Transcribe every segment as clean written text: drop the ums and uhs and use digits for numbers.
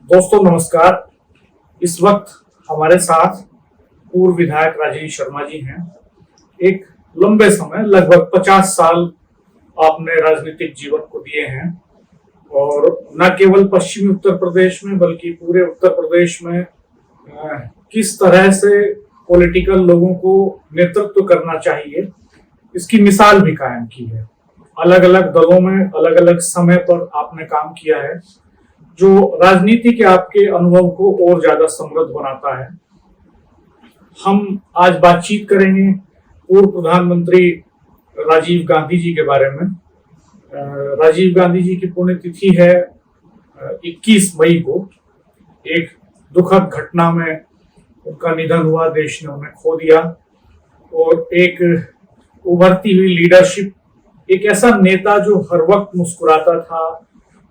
दोस्तों नमस्कार। इस वक्त हमारे साथ पूर्व विधायक राजेश शर्मा जी हैं। एक लंबे समय लगभग 50 साल आपने राजनीतिक जीवन को दिए हैं और न केवल पश्चिमी उत्तर प्रदेश में बल्कि पूरे उत्तर प्रदेश में किस तरह से पॉलिटिकल लोगों को नेतृत्व करना चाहिए इसकी मिसाल भी कायम की है। अलग अलग दलों में अलग अलग समय पर आपने काम किया है जो राजनीति के आपके अनुभव को और ज्यादा समृद्ध बनाता है। हम आज बातचीत करेंगे पूर्व प्रधानमंत्री राजीव गांधी जी के बारे में। राजीव गांधी जी की पुण्यतिथि है 21 मई को। एक दुखद घटना में उनका निधन हुआ, देश ने उन्हें खो दिया और एक उभरती हुई लीडरशिप, एक ऐसा नेता जो हर वक्त मुस्कुराता था,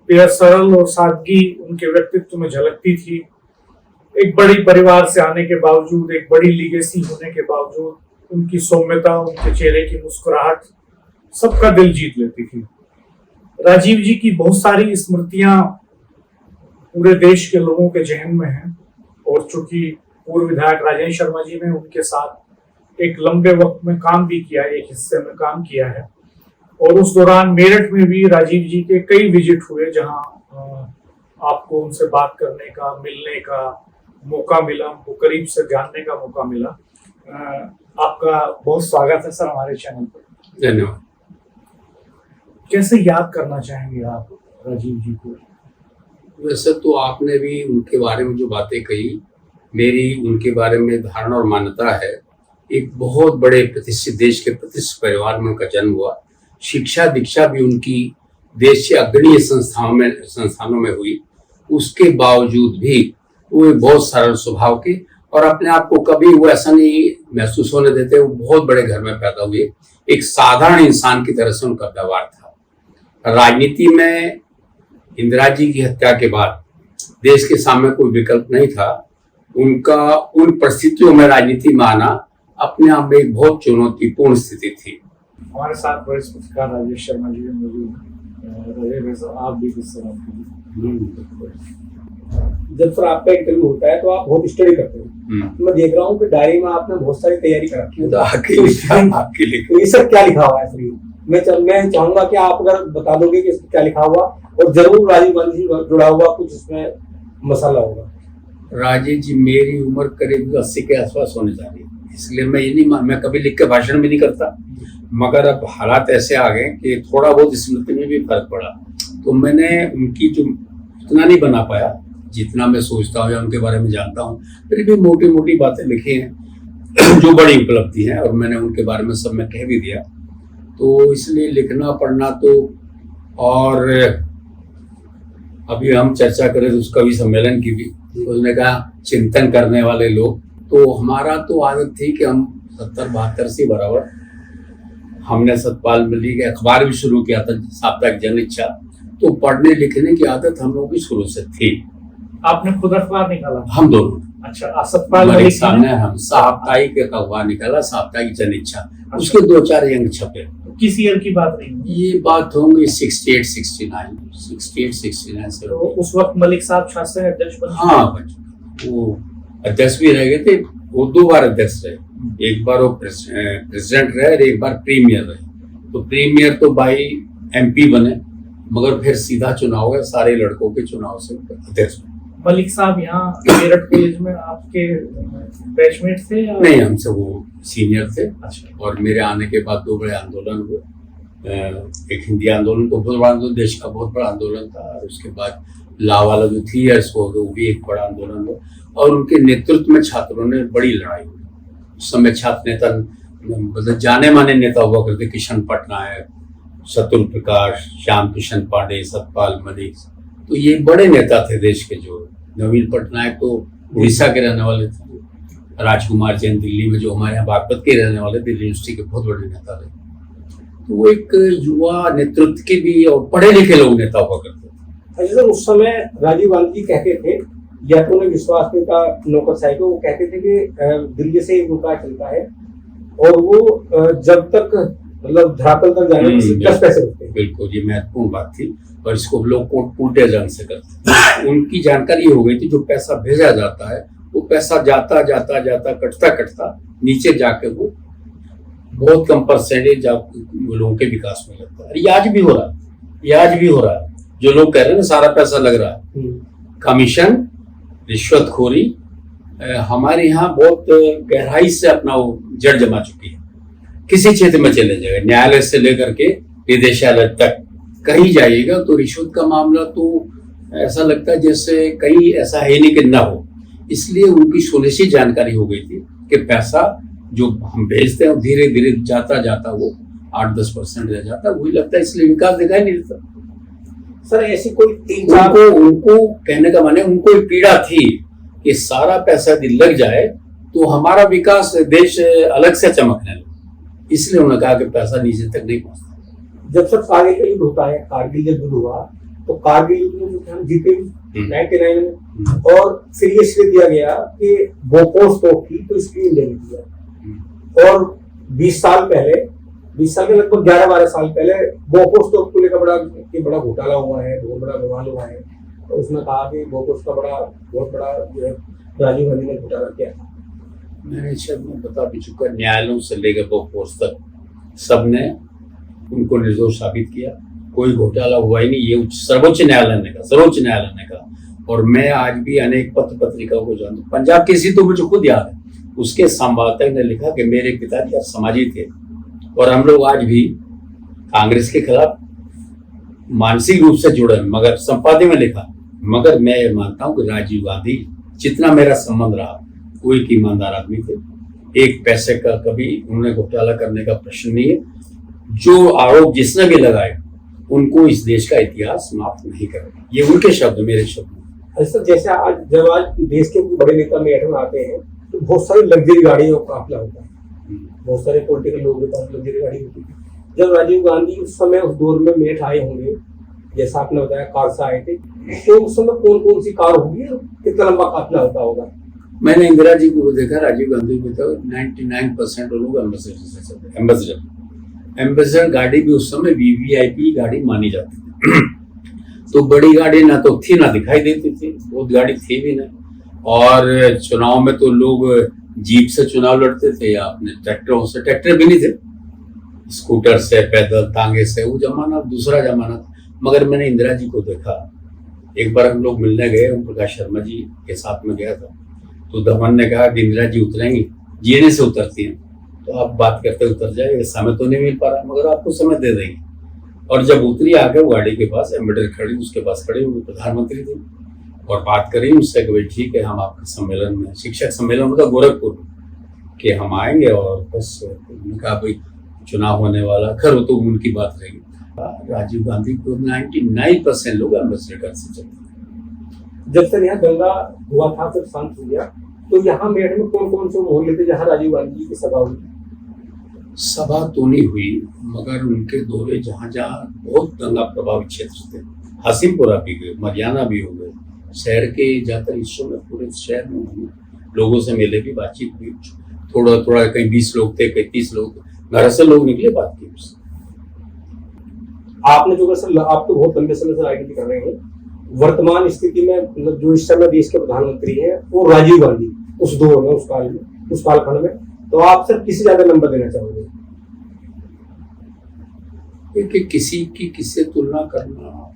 बेहद सरल और सादगी उनके व्यक्तित्व में झलकती थी। एक बड़ी परिवार से आने के बावजूद, एक बड़ी लीगेसी होने के बावजूद उनकी सौम्यता, उनके चेहरे की मुस्कुराहट सबका दिल जीत लेती थी। राजीव जी की बहुत सारी स्मृतियां पूरे देश के लोगों के जहन में हैं और चूंकि पूर्व विधायक राजेश शर्मा जी ने उनके साथ एक लंबे वक्त में काम भी किया, एक हिस्से में काम किया है और उस दौरान मेरठ में भी राजीव जी के कई विजिट हुए जहां आपको उनसे बात करने का, मिलने का मौका मिला, उनको करीब से जानने का मौका मिला। आपका बहुत स्वागत है सर हमारे चैनल पर। धन्यवाद। कैसे याद करना चाहेंगे आप राजीव जी को? वैसे तो आपने भी उनके बारे में जो बातें कही, मेरी उनके बारे में धारणा और मान्यता है। एक बहुत बड़े प्रतिष्ठित देश के प्रतिष्ठित परिवार में उनका जन्म हुआ। शिक्षा दीक्षा भी उनकी देश के अग्रणी संस्थानों में हुई। उसके बावजूद भी वो बहुत सरल स्वभाव के और अपने आप को कभी वो ऐसा नहीं महसूस होने देते। वो बहुत बड़े घर में पैदा हुए, एक साधारण इंसान की तरह से उनका व्यवहार था। राजनीति में इंदिरा जी की हत्या के बाद देश के सामने कोई विकल्प नहीं था। उनका उन परिस्थितियों में राजनीति में आना अपने आप में एक बहुत चुनौतीपूर्ण स्थिति थी। हमारे साथ वरिष्ठ पत्रकार राजेश शर्मा जी मौजूद हैं। आप भी किस तरह जब सर आपका इंटरव्यू होता है तो आप बहुत स्टडी करते हो। तो मैं देख रहा हूँ कि डायरी में आपने बहुत सारी तैयारी कर रखी है। तो ये सब क्या लिखा हुआ है सर? मैं चाहूंगा कि आप अगर बता दोगे कि इसमें क्या लिखा हुआ और जरूर राजीव गांधी जी जुड़ा हुआ कुछ इसमें मसाला होगा। राजीव जी मेरी उम्र करीब 80 के आसपास होने जा रही है, इसलिए मैं ये नहीं मैं कभी लिख के भाषण भी नहीं करता। मगर अब हालात ऐसे आ गए कि थोड़ा बहुत स्मृति में भी फर्क पड़ा, तो मैंने उनकी जो इतना नहीं बना पाया जितना मैं सोचता हूँ या उनके बारे में जानता हूँ। फिर भी मोटी मोटी बातें लिखी हैं जो बड़ी उपलब्धि हैं और मैंने उनके बारे में सब मैं कह भी दिया। तो इसलिए लिखना पढ़ना तो, और अभी हम चर्चा करें तो उस कवि सम्मेलन की भी, उसने कहा चिंतन करने वाले लोग, तो हमारा तो आदत थी कि हम 70-72 से बराबर हमने सतपाल मल्ली के अखबार भी शुरू किया था, साप्ताहिक जन इच्छा। तो पढ़ने लिखने की आदत हम लोगों की शुरू से थी। आपने खुद अखबार निकाला? हम दोनों। अच्छा, सतपाल मल्लिक सामने हम साप्ताहिक एक अखबार निकाला, साप्ताहिक जन इच्छा। अच्छा। उसके 2-4 अंक छपे। किस ईयर की बात नहीं? ये बात होंगी 68-69 से। तो उस वक्त मलिक साहब शासन अध्यक्ष बने? हाँ, वो अध्यक्ष भी रह गए थे। वो 2 बार अध्यक्ष रहे, एक बार वो प्रेसिडेंट रहे और एक बार प्रीमियर रहे। तो प्रीमियर तो भाई MP बने, मगर फिर सीधा चुनाव है, सारे लड़कों के चुनाव से अध्यक्ष बने। मलिक साहब यहाँ मेरठ कॉलेज में आपके बैचमेट थे या? नहीं, हमसे वो सीनियर थे। अच्छा। और मेरे आने के बाद 2 बड़े आंदोलन हुए। एक हिंदी आंदोलन तो बहुत बड़ा आंदोलन, देश का बहुत बड़ा आंदोलन था, और उसके बाद ला वाला जो 3 years हो गए वो भी एक बड़ा आंदोलन हुआ। और उनके नेतृत्व में छात्रों ने बड़ी लड़ाई हुई। उस समय छात्र नेता मतलब जाने माने नेता हुआ करते, किशन पटनायक, शत्रुघ्न प्रकाश, श्याम किशन पांडे, सतपाल मलिक। तो ये बड़े नेता थे देश के। जो नवीन पटनायक तो उड़ीसा के रहने वाले थे, राजकुमार जैन दिल्ली में जो हमारे यहाँ बागपत के रहने वाले, दिल्ली यूनिवर्सिटी के बहुत बड़े नेता थे। तो वो एक युवा नेतृत्व के भी और पढ़े लिखे लोग नेता हुआ करते थे। अच्छा सर, उस समय राजीव गांधी कहते थे, या तो उन्हें विश्वास नहीं था नौकरशाही को, वो कहते थे कि दिल्ली से ही उनका चलता है और वो जब तक मतलब धरातल तक जाने में 10 पैसे रखते हैं। बिल्कुल, ये महत्वपूर्ण बात थी और इसको लोग उल्टे ढंग से करते हैं। उनकी जानकारी हो गई थी जो पैसा भेजा जाता है वो पैसा जाता जाता जाता कटता कटता नीचे जाके वो बहुत कम परसेंटेज लोगों के विकास में लगता है। ये आज भी हो रहा है, ये आज भी हो रहा है। जो लोग कह रहे हैं ना सारा पैसा लग रहा है, कमीशन, रिश्वतखोरी हमारे यहाँ बहुत गहराई से अपना वो जड़ जमा चुकी है। किसी क्षेत्र में चले जाएगा, न्यायालय से लेकर के निदेशालय तक कहीं जाइएगा तो रिश्वत का मामला तो ऐसा लगता है जैसे कहीं ऐसा है नहीं कि ना हो। इसलिए उनकी सुनिश्चित जानकारी हो गई थी कि पैसा जो हम भेजते हैं धीरे धीरे जाता जाता वो 8-10% रह जाता, वही लगता है, इसलिए विकास दिखाई नहीं देता। सर ऐसी कोई उनको कहने का माने उनको एक पीड़ा थी कि सारा पैसा यदि लग जाए तो हमारा विकास देश अलग से चमकने लगे, इसलिए उन्होंने कहा कि पैसा नीचे तक नहीं पहुंचता। जब सब कारगिल का युद्ध होता है, कारगिल जब युद्ध हुआ तो कारगिल युद्ध में हम जीते 99 में, और फिर ये श्रेय दिया गया कि बोफोर्स तोप की तो इसकी इंडिया ने दिया। और 20 साल पहले, 20 साल के लगभग 11-12 साल पहले बोफोर्स तोप को लेकर बड़ा घोटाला हुआ है, बहुत बड़ा बवाल हुआ है। और उसने कहा कि बोफोर्स का बहुत बड़ा जो है राजीव गांधी ने घोटाला किया था। मैंने शायद मैं बता भी चुका, न्यायालयों से लेकर बोफोर्स तक सबने उनको निर्दोष साबित किया, कोई घोटाला हुआ ही नहीं। ये सर्वोच्च न्यायालय ने कहा। और मैं आज भी अनेक पत्र पत्रिकाओं को जानता हूँ। पंजाब केसरी तो मुझे खुद याद है, उसके संवाददाता ने लिखा कि मेरे पिताजी समाजी थे और हम लोग आज भी कांग्रेस के खिलाफ मानसिक रूप से जुड़े, मगर संपादकीय में लिखा, मगर मैं ये मानता हूँ कि राजीव गांधी जितना मेरा संबंध रहा वो एक ईमानदार आदमी थे, एक पैसे का कभी उन्होंने घोटाला करने का प्रश्न नहीं है। जो आरोप जिसने भी लगाए उनको इस देश का इतिहास माफ नहीं करेगा, ये उनके शब्द, मेरे शब्द। सर जैसे आज देश के बड़े नेता मेरठ में आते हैं तो बहुत सारी लग्जरी गाड़ियों का काफिला होता है, बहुत सारे पॉलिटिकल लोगों के पास लग्जरी गाड़ी होती है। जब राजीव गांधी उस समय उस दौर में मेरठ आए होंगे, जैसा आपने बताया कार से आए थे, तो उस समय कौन कौन सी कार होगी, कितना लंबा काफिला होता होगा? मैंने इंदिरा जी को देखा, राजीव गांधी को तो 99% लोग एम्बेसडर गाड़ी भी उस समय वीवीआईपी गाड़ी मानी जाती थी। तो बड़ी गाड़ी ना तो थी ना दिखाई देती थी, बहुत गाड़ी थी भी नहीं। और चुनाव में तो लोग जीप से चुनाव लड़ते थे या अपने ट्रैक्टरों से, ट्रैक्टर भी नहीं थे, स्कूटर से, पैदल, तांगे से, वो जमाना दूसरा जमाना था। मगर मैंने इंदिरा जी को देखा, एक बार हम लोग मिलने गए, ओम प्रकाश शर्मा जी के साथ में गया था, तो दमन ने कहा कि इंदिरा जी उतरेंगी, जीने से उतरती हैं, तो आप बात करते उतर जाए, समय तो नहीं मिल पा रहा मगर आपको समय दे देंगे। और जब उतरी आगे वो गाड़ी के पास एम्बेडर खड़ी, उसके पास खड़े हुए प्रधानमंत्री थे और बात करी उनसे कि भाई ठीक है, हम आपके सम्मेलन में, शिक्षक सम्मेलन में था गोरखपुर कि हम आएंगे, और बस उन्होंने कहा भाई चुनाव होने वाला, खैर तो उनकी बात रहेगी। राजीव गांधी को 99% लोग एम्बेसडर से चलते। जब तक यहाँ दंगा हुआ था फिर शांत हो गया, तो यहाँ मेरठ में कौन कौन से मोहल्ले थे जहाँ राजीव गांधी की सभा हुई? सभा तो नहीं हुई, मगर उनके दौरे जहाँ जहाँ बहुत दंगा प्रभावित क्षेत्र थे, हसीमपुरा भी गए, मरियाना भी हो गए, शहर के ज्यादातर हिस्सों में, पूरे शहर में लोगों से मिले भी, बातचीत हुई, थोड़ा थोड़ा, कहीं 20 लोग थे, कहीं 30 लोग, घर से लोग निकले, बात की उससे। आपने जो सर, आप तो बहुत लंबे समय से राजनीति कर रहे हैं, वर्तमान स्थिति में मतलब जो इस समय देश के प्रधानमंत्री हैं वो राजीव गांधी, उस दौर में, उस कालखंड में, तो आप सर किसे ज्यादा नंबर देना चाहोगे? कि किसी की किससे तुलना करना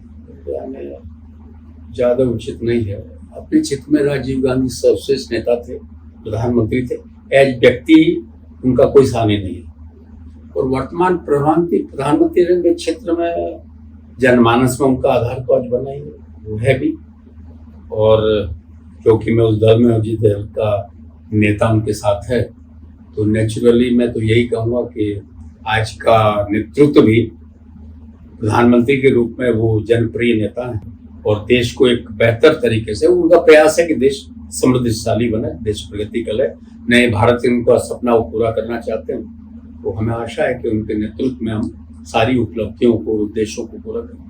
ज्यादा उचित नहीं है। अपने क्षेत्र में राजीव गांधी सर्वश्रेष्ठ नेता थे, प्रधानमंत्री थे, एज व्यक्ति उनका कोई सानी नहीं है। और वर्तमान प्रधानमंत्री के क्षेत्र में जनमानस में उनका आधार तो आज बना ही वो है भी, और क्योंकि मैं उस दल में जिस दल का नेता उनके साथ है, तो नेचुरली मैं तो यही कहूँगा कि आज का नेतृत्व भी प्रधानमंत्री के रूप में वो जनप्रिय नेता हैं और देश को एक बेहतर तरीके से, उनका प्रयास है कि देश समृद्धशाली बने, देश प्रगति करे, नए भारत के उनका सपना वो पूरा करना चाहते हैं। तो हमें आशा है कि उनके नेतृत्व में हम सारी उपलब्धियों को, उद्देश्यों को पूरा करें।